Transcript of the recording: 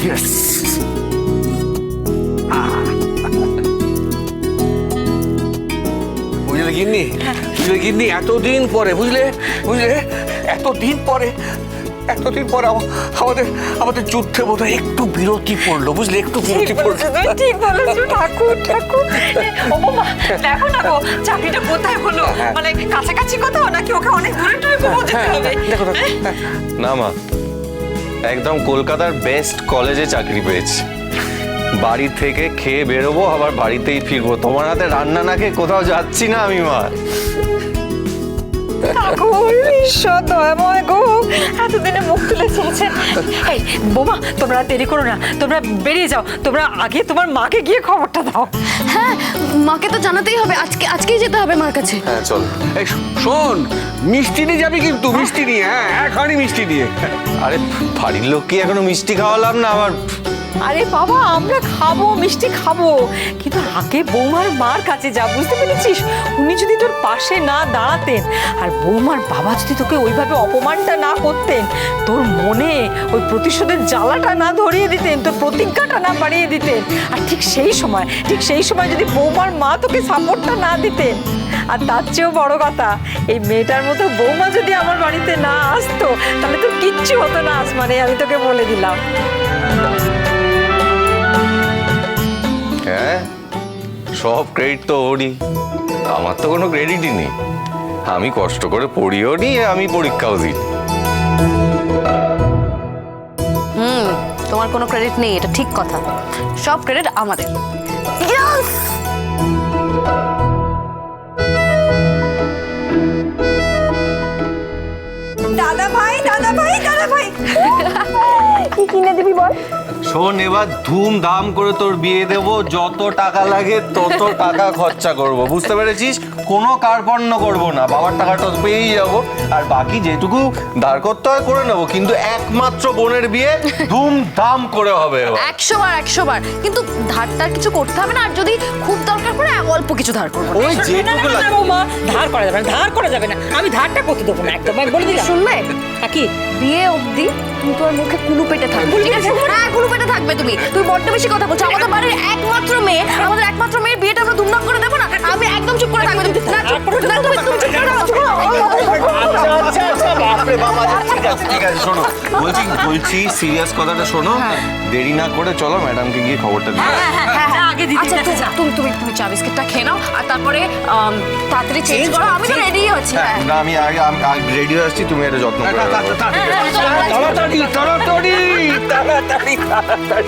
Yes. বুঝলে গিন্নি, বুঝলে গিন্নি, এতদিন পরে, বুঝলে বুঝলে এতদিন পরে আমাদের আমাদের যুদ্ধে বোধহয় একটু বিরতি পড়লো, বুঝলে, একটু বিরতি পড়লো। ঠিক বলেছো ঠাকুর, ঠাকুর। ও বাবা, দেখো না গো, চাকরিটা কোথায় হলো? মানে কাছাকাছি কোথাও নাকি ওকে অনেক দূরে দূরে কোথাও যেতে হবে? দেখো না মা, একদম কলকাতার বেস্ট কলেজে চাকরি পেয়েছি। বাড়ি থেকে খেয়ে বেরোবো, আবার বাড়িতেই ফিরবো। তোমার হাতে রান্না না খেয়ে কোথাও যাচ্ছি না আমি মা। ঠাকুর, ঈশ্বর দয়াময় গো, এতদিনে মুখ তুলে চলেছে। এই বোমা, তোমরা দেরি করো না, তোমরা বেরিয়ে যাও। তোমরা আগে তোমার মাকে গিয়ে খবরটা দাও। হ্যাঁ, মাকে তো জানাতেই হবে, আজকেই যেতে হবে মার কাছে। হ্যাঁ চল। এই শোন, মিষ্টি নিয়ে যাবি কিন্তু, মিষ্টি নিয়ে, হ্যাঁ, এক হাঁড়ি মিষ্টি নিয়ে। আরে বাড়ির লোক কি এখনো মিষ্টি খাওয়ালাম না আবার? আরে বাবা, আমরা খাবো, মিষ্টি খাবো, কিন্তু আগে বৌমার মার কাছে যা, বুঝতে পেরেছিস? উনি যদি তোর পাশে না দাঁড়াতেন, আর বৌমার বাবা যদি তোকে ওইভাবে অপমানটা না করতেন, তোর মনে ওই প্রতিশোধের জ্বালাটা না ধরিয়ে দিতেন, তোর প্রতিজ্ঞাটা না বাড়িয়ে দিতেন, আর ঠিক সেই সময় যদি বৌমার মা তোকে সাপোর্টটা না দিতেন, আর তার চেয়েও বড় কথা, এই মেয়েটার মতো বৌমা যদি আমার বাড়িতে না আসতো, তাহলে তোর কিচ্ছু হতো না আসমানে, আমি তোকে বলে দিলাম। হ্যাঁ, সব ক্রেডিট তো ওরই, আমার তো কোনো ক্রেডিটই নেই। আমি কষ্ট করে পড়িও নি, আমি পরীক্ষাও দিই। তোমার কোনো ক্রেডিট নেই, এটা ঠিক কথা। সব ক্রেডিট আমাদের। দাদা ভাই, দাদা ভাই, দাদা ভাই, কি কিনে দিবি বল? শোন, এবার ধুমধাম করে তোর বিয়ে দেব, যত টাকা লাগে তত টাকা খরচা করব, বুঝতে পেরেছিস? কোনো কার্পণ্য করব না, বাবার টাকাটা পেয়েই যাব, আর বাকি যেটুকু ধার করতে হয় করে নেবো, কিন্তু একমাত্র বোনের বিয়ে ধুমধাম করে হবে। 100 বার, কিন্তু ধারটার কিছু করতে হবে না, আর যদি খুব দরকার পড়ে অল্প কিছু ধার করবো। ওই যেটুকু লাগে। বৌমা, ধার করা যাবে না, ধার করা যাবে না, আমি ধারটা করতে দেবো না, একদম আমি বলে দিলাম। শুনলে, কি বিয়ে অবধি তুমি তোর মুখে কুলু পেটে থাকবে, ঠিক আছে? হ্যাঁ, কুলু পেটে থাকবে তুমি বড্ড বেশি কথা বলছো। আমাদের বাড়ির একমাত্র মেয়ে, আমাদের একমাত্র মেয়ের বিয়েটা আমরা ধুমধাম করে দেবো না? আমি একদম চুপ করে থাকবে। না, তুমি চুপ করে থাকো। বাপরে বাবা, ঠিক আছে শোনো, বলছি সিরিয়াস কথাটা শোনো, দেরি না করে চলো ম্যাডামকে গিয়ে খবরটা দিই। আগে দিদি, আচ্ছা, তুমি চা বিস্কিটটা খেয়ে নাও, আর তারপরে তাড়াতাড়ি চেঞ্জ করো। আমি তো রেডি আছি। না, আমি আগে রেডি হয়ে আসছি, তুমি এটা যত্ন করে রাখো। তাড়াতাড়ি তাড়াতাড়ি তাড়াতাড়ি তাড়াতাড়ি।